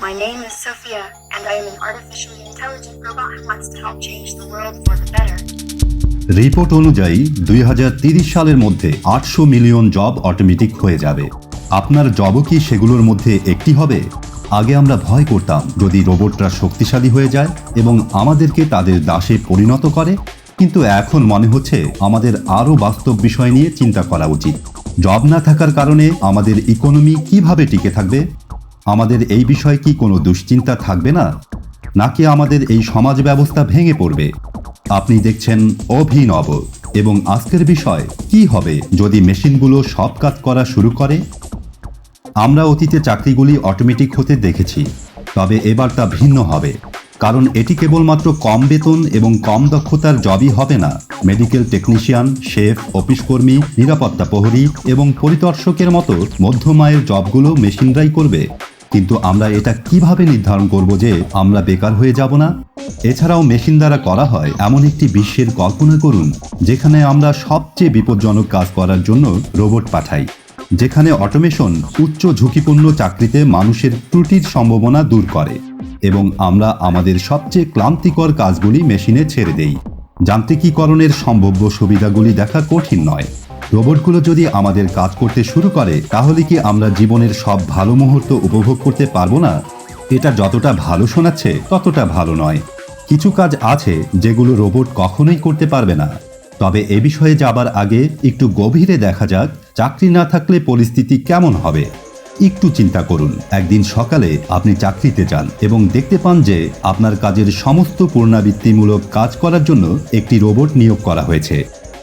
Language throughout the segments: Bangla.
My name is Sophia, and I am an artificially intelligent robot who wants to help change the world for the better. Report অনুযায়ী 2030 সালের মধ্যে 800 মিলিয়ন জব অটোমেটিক হয়ে যাবে। আপনার জবও কি সেগুলোর মধ্যে একটি হবে? আগে আমরা ভয় করতাম যদি রোবটরা শক্তিশালী হয়ে যায় এবং আমাদেরকে তাদের দাসে পরিণত করে, কিন্তু এখন মনে হচ্ছে আমাদের আরও বাস্তব বিষয় নিয়ে চিন্তা করা উচিত। জব না থাকার কারণে আমাদের ইকোনমি কিভাবে টিকে থাকবে? আমাদের এই বিষয়ে কি কোনো দুশ্চিন্তা থাকবে না, নাকি আমাদের এই সমাজ ব্যবস্থা ভেঙে পড়বে? আপনি দেখছেন অভিনব, এবং আজকের বিষয় কি হবে যদি মেশিনগুলো সব কাজ করা শুরু করে। আমরা অতীতে চাকরিগুলি অটোমেটিক হতে দেখেছি, তবে এবার তা ভিন্ন হবে, কারণ এটি কেবলমাত্র কম বেতন এবং কম দক্ষতার জবই হবে না। মেডিকেল টেকনিশিয়ান, শেফ, অফিসকর্মী, নিরাপত্তা প্রহরী এবং পরিদর্শকের মতো মধ্যমায়ের জবগুলো মেশিনরাই করবে। কিন্তু আমরা এটা কিভাবে নির্ধারণ করব যে আমরা বেকার হয়ে যাব না? এছাড়াও মেশিন দ্বারা করা হয় এমন একটি বিশ্বের কল্পনা করুন, যেখানে আমরা সবচেয়ে বিপজ্জনক কাজ করার জন্য রোবট পাঠাই, যেখানে অটোমেশন উচ্চ ঝুঁকিপূর্ণ চাকরিতে মানুষের ত্রুটির সম্ভাবনা দূর করে এবং আমরা আমাদের সবচেয়ে ক্লান্তিকর কাজগুলি মেশিনে ছেড়ে দেই। যান্ত্রিকীকরণের সম্ভাব্য সুবিধাগুলি দেখা কঠিন নয়। রোবটগুলো যদি আমাদের কাজ করতে শুরু করে, তাহলে কি আমরা জীবনের সব ভালো মুহূর্ত উপভোগ করতে পারবো না? এটা যতটা ভালো শোনাচ্ছে ততটা ভালো নয়। কিছু কাজ আছে যেগুলো রোবট কখনোই করতে পারবে না। তবে এ বিষয়ে যাবার আগে একটু গভীরে দেখা যাক চাকরি না থাকলে পরিস্থিতি কেমন হবে। একটু চিন্তা করুন, একদিন সকালে আপনি চাকরিতে যান এবং দেখতে পান যে আপনার কাজের সমস্ত পুনরাবৃত্তিমূলক কাজ করার জন্য একটি রোবট নিয়োগ করা হয়েছে।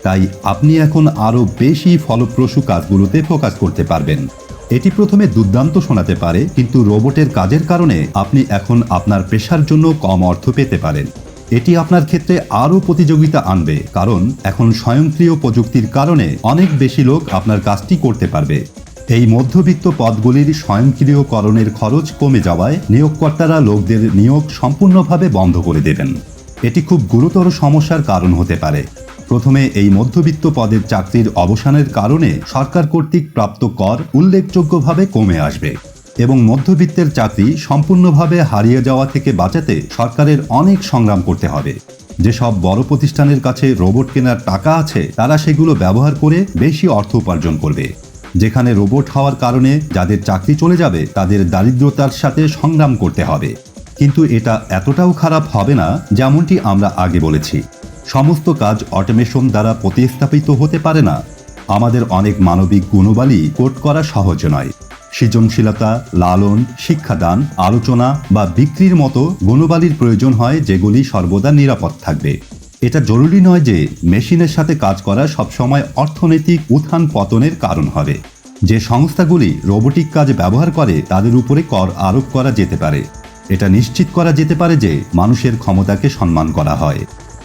তাই আপনি এখন আরও বেশি ফলপ্রসূ কাজগুলোতে ফোকাস করতে পারবেন। এটি প্রথমে দুর্দান্ত শোনাতে পারে, কিন্তু রোবটের কাজের কারণে আপনি এখন আপনার পেশার জন্য কম অর্থ পেতে পারেন। এটি আপনার ক্ষেত্রে আরও প্রতিযোগিতা আনবে, কারণ এখন স্বয়ংক্রিয় প্রযুক্তির কারণে অনেক বেশি লোক আপনার কাজটি করতে পারবে। এই মধ্যবিত্ত পদগুলির স্বয়ংক্রিয়করণের খরচ কমে যাওয়ায় নিয়োগকর্তারা লোকদের নিয়োগ সম্পূর্ণভাবে বন্ধ করে দেবেন। এটি খুব গুরুতর সমস্যার কারণ হতে পারে। প্রথমে এই মধ্যবিত্ত পদের চাকরির অবসানের কারণে সরকার কর্তৃক প্রাপ্ত কর উল্লেখযোগ্যভাবে কমে আসবে এবং মধ্যবিত্তের চাকরি সম্পূর্ণভাবে হারিয়ে যাওয়া থেকে বাঁচাতে সরকারের অনেক সংগ্রাম করতে হবে। যেসব বড় প্রতিষ্ঠানের কাছে রোবট কেনার টাকা আছে, তারা সেগুলো ব্যবহার করে বেশি অর্থ উপার্জন করবে। যেখানে রোবট হওয়ার কারণে যাদের চাকরি চলে যাবে, তাদের দারিদ্রতার সাথে সংগ্রাম করতে হবে। কিন্তু এটা এতটাও খারাপ হবে না যেমনটি আমরা আগে বলেছি। সমস্ত কাজ অটোমেশন দ্বারা প্রতিস্থাপিত হতে পারে না। আমাদের অনেক মানবিক গুণাবলী কোড করা সহজ নয়। সৃজনশীলতা, লালন, শিক্ষাদান, আলোচনা বা বিক্রির মতো গুণাবলীর প্রয়োজন হয়, যেগুলি সর্বদা নিরাপদ থাকবে। এটা জরুরি নয় যে মেশিনের সাথে কাজ করা সবসময় অর্থনৈতিক উত্থান পতনের কারণ হবে। যে সংস্থাগুলি রোবোটিক কাজ ব্যবহার করে, তাদের উপরে কর আরোপ করা যেতে পারে। এটা নিশ্চিত করা যেতে পারে যে মানুষের ক্ষমতাকে সম্মান করা হয়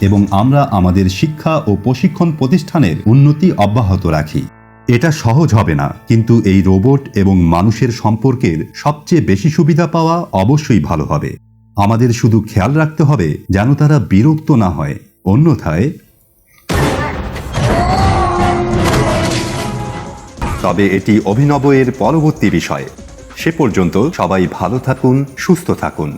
এবং আমরা আমাদের শিক্ষা ও প্রশিক্ষণ প্রতিষ্ঠানের উন্নতি অব্যাহত রাখি। এটা সহজ হবে না, কিন্তু এই রোবট এবং মানুষের সম্পর্কের সবচেয়ে বেশি সুবিধা পাওয়া অবশ্যই ভালো হবে। আমাদের শুধু খেয়াল রাখতে হবে যেন তারা বিরক্ত না হয়, অন্যথায়। তবে এটি অভিনব এর পরবর্তী বিষয়। সে পর্যন্ত সবাই ভালো থাকুন, সুস্থ থাকুন।